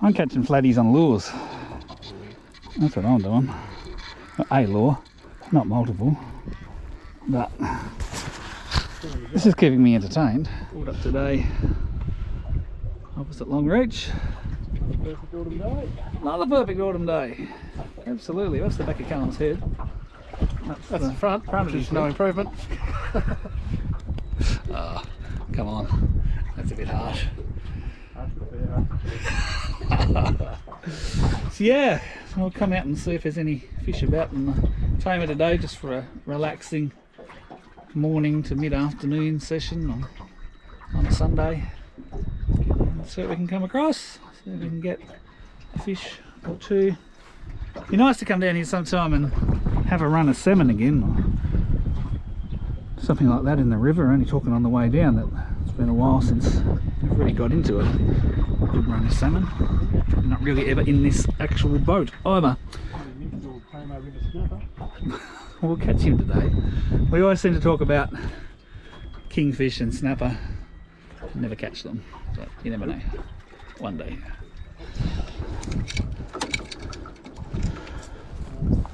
I'm catching flatties on lures. That's what I'm doing. A lure, not multiple. But this is keeping me entertained. Pulled up today, opposite Long Reach. Perfect autumn day. Another perfect autumn day. Absolutely. That's the back of Callum's head. That's the front. Front is no improvement. Oh, come on. That's a bit harsh. So yeah, I'll come out and see if there's any fish about in the Tamar today, just for a relaxing morning to mid-afternoon session on a Sunday. See what we can come across, see if we can get a fish or two. It'd be nice to come down here sometime and have a run of salmon again, or something like that in the river. Only talking on the way down that it's been a while since we've really got into it. Good run of salmon. Not really ever in this actual boat either. We'll catch him today. We always seem to talk about kingfish and snapper. Never catch them, but you never know. One day.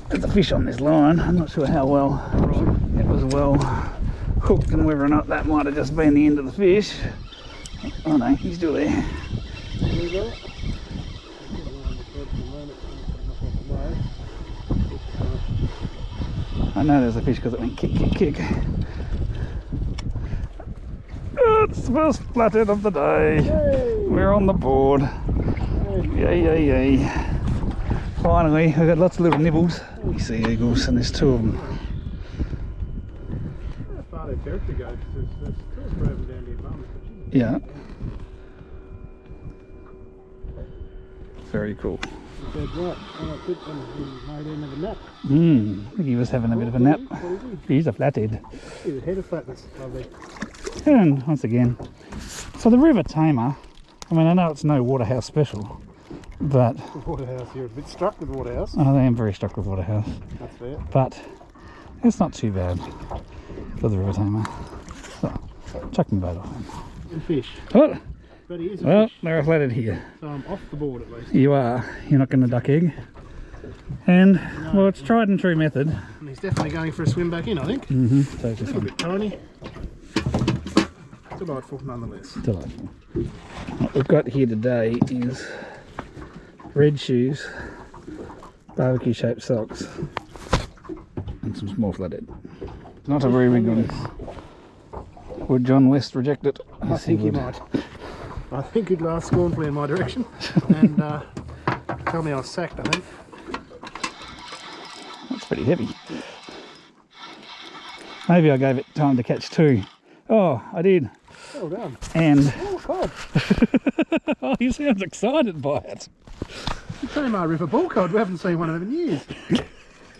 There's a fish on this line. I'm not sure how well it was well hooked and whether or not that might have just been the end of the fish. Oh no, he's still there. I know there's a fish because it went kick, kick, kick. It's the first flathead of the day. Yay. We're on the board. Yay, yay, yay. Finally, we've got lots of little nibbles. You see eagles, and there's two of them. How far their territory goes, there's two of them down near Mum. Yeah. Very cool. That's right. I picked them and made him have a nap. He was having a bit of a nap. He's a flathead. He's a head of flatness. Lovely. And once again, so the River Tamar, I mean, I know it's no Waterhouse special, but... Waterhouse, you're a bit struck with Waterhouse. I am very struck with Waterhouse. That's fair. But it's not too bad for the River Tamar. So, chuck my boat off. And fish. What? But he is a Well, fish. they're a flathead here. So I'm off the board at least. You are. You're not going to duck egg. And, well, it's tried and true method. And he's definitely going for a swim back in, I think. So A little bit tiny. Delightful nonetheless. Delightful. What we've got here today is red shoes, barbecue shaped socks, and some small flathead. Not a very big one. Would John West reject it? I think he might. I think he'd laugh scornfully in my direction and tell me I was sacked, I think. That's pretty heavy. Maybe I gave it time to catch two. Oh, I did. Well done. And oh, cod. oh, he sounds excited by it. The Tamar River bull cod. We haven't seen one of them in years.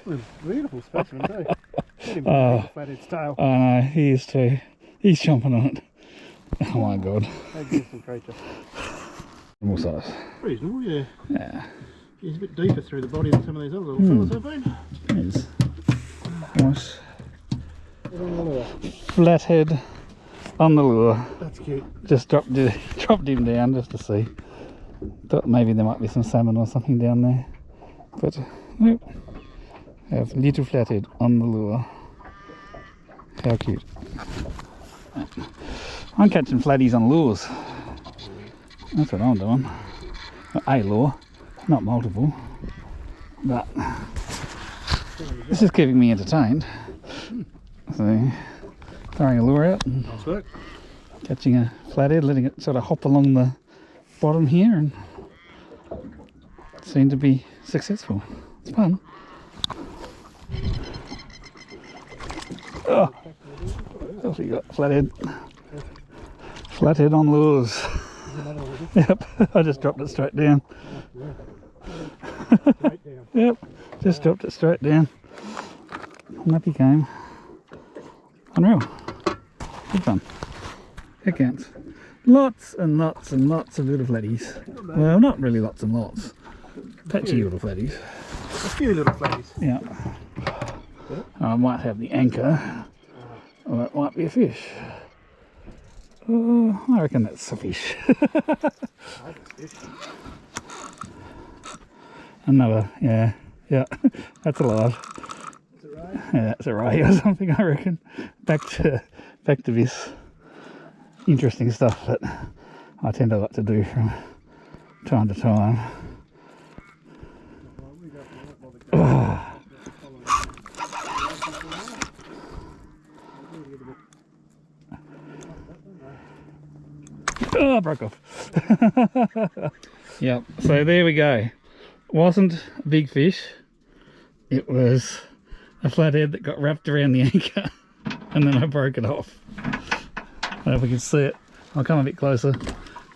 Well, beautiful specimen too. Let him the flathead's tail. I know, he is too. He's chomping on it. Oh my god. Magnificent creature. More size. Reasonable, yeah. Yeah. He's a bit deeper through the body than some of these other little fellas have been. It is. Nice. Get on the lure. Flathead on the lure. That's cute. Just dropped him down just to see. Thought maybe there might be some salmon or something down there. But nope. Have little flathead on the lure. How cute. I'm catching flatties on lures. That's what I'm doing. A lure, not multiple. But this is keeping me entertained. So throwing a lure out and Nice work. catching a flathead, letting it sort of hop along the bottom here, and seemed to be successful. It's fun. Oh, what else we got? Flathead. Flathead on lures. Yep, I just dropped it straight down. Straight down. Yep, just dropped it straight down. And up he came. Unreal. Good fun. It counts. Lots and lots and lots of little flatties. Well, not really lots and lots. Patchy little flatties. A few little flatties. Yeah. I might have the anchor, or it might be a fish. Oh, I reckon that's a fish. Another, yeah, that's alive. Is it right? Yeah, it's a ray or something, I reckon. Back to this interesting stuff that I tend to like to do from time to time. Oh, broke off. Yep, so there we go. Wasn't a big fish. It was a flathead that got wrapped around the anchor and then I broke it off. I don't know if we can see it. I'll come a bit closer.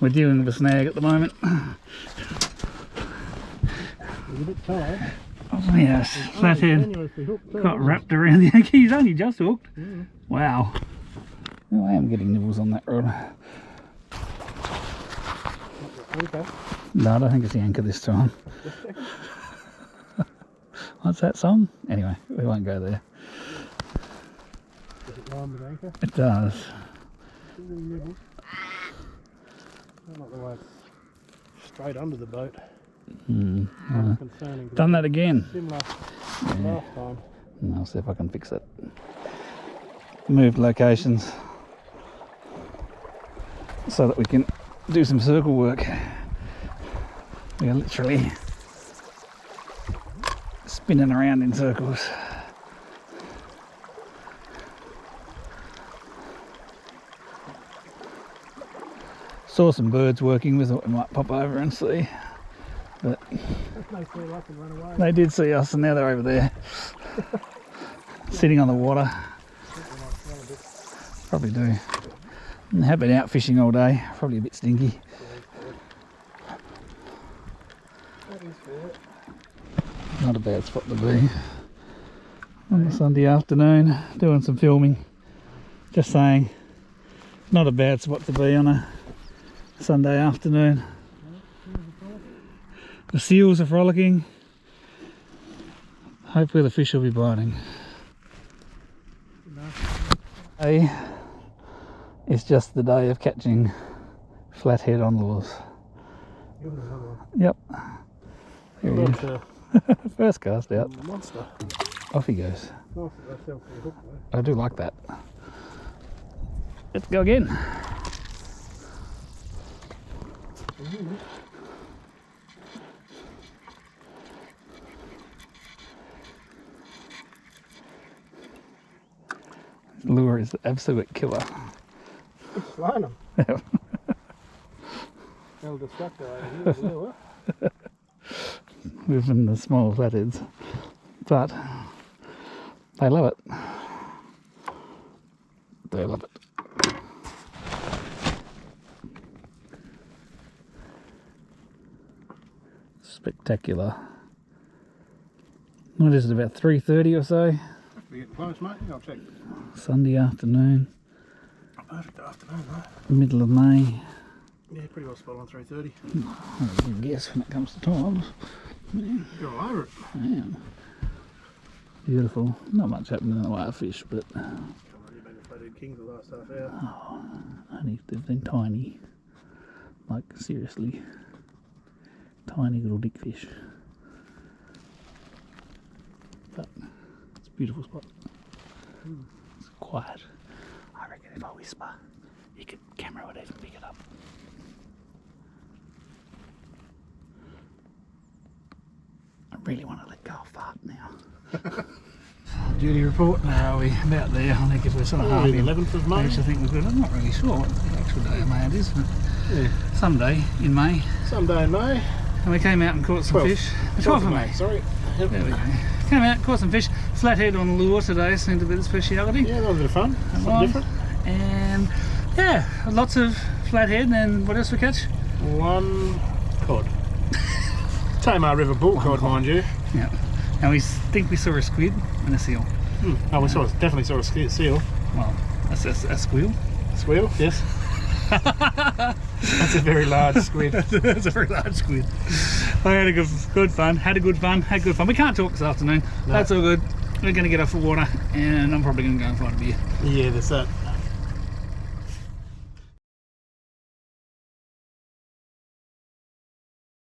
We're dealing with a snag at the moment. He's a bit tired. Oh yes, flathead got wrapped around the anchor. He's only just hooked. Yeah. Wow. Oh, I am getting nibbles on that rod. Okay. No, I don't think it's the anchor this time. What's that song? Anyway, we won't go there. Does it line with anchor? It does. Nibbles. Not the way it's straight under the boat. Concerning. Done that again. Similar last time. I'll see if I can fix it. Moved locations so that we can do some circle work. We are literally spinning around in circles. Saw some birds working with it, we might pop over and see. But they did see us and now they're over there. Sitting on the water. Probably do. And have been out fishing all day, probably a bit stinky. Not a bad spot to be. On a Sunday afternoon, doing some filming. Just saying, not a bad spot to be on a Sunday afternoon. The seals are frolicking. Hopefully the fish will be biting. Today is just the day of catching flathead on lures. Yep. There he is. First cast out. Monster. Off he goes. Nice that they fell for the hook though. I do like that. Let's go again. Lure is the absolute killer. It's flying them. Yep. They'll distract over here, lure. Within the small flatheads, but they love it. They love it. Spectacular. What is it, about 3:30 or so? We're getting close, mate. I'll check. Sunday afternoon. Perfect afternoon, mate. Middle of May. Yeah, pretty well spot on 3:30. I can guess when it comes to times. You're all over it. I am. Beautiful. Not much happening in the way of fish, but Come on, you've been to Flathead Kings the last half hour. only they've been tiny. Like seriously, tiny little dick fish. But it's a beautiful spot. It's quiet. I reckon if I whisper, you could camera would even pick it up. I really want to let go of fart now. Duty report, where are we? About there. I think if we're sort of half the in 11th of May. I think we're good. I'm not really sure what the actual day of May it is, but Yeah. someday in May. Someday in May. And we came out and caught some 12th. fish. The 12th of May. Sorry. Yep. There we go. Came out, caught some fish. Flathead on lure today seemed to be the speciality. Yeah, that was a bit of fun. Something different. And yeah, lots of flathead. And what else we catch? One cod. Tamar River bull cod, mind you. Yeah. And we think we saw a squid and a seal. Oh, we definitely saw a seal. Well, that's a squeal. Squeal, yes. That's a very large squid. That's a very large squid. I had a good fun. Had good fun. We can't talk this afternoon. No. That's all good. We're going to get off the water and I'm probably going to go and find a beer. Yeah, that's that.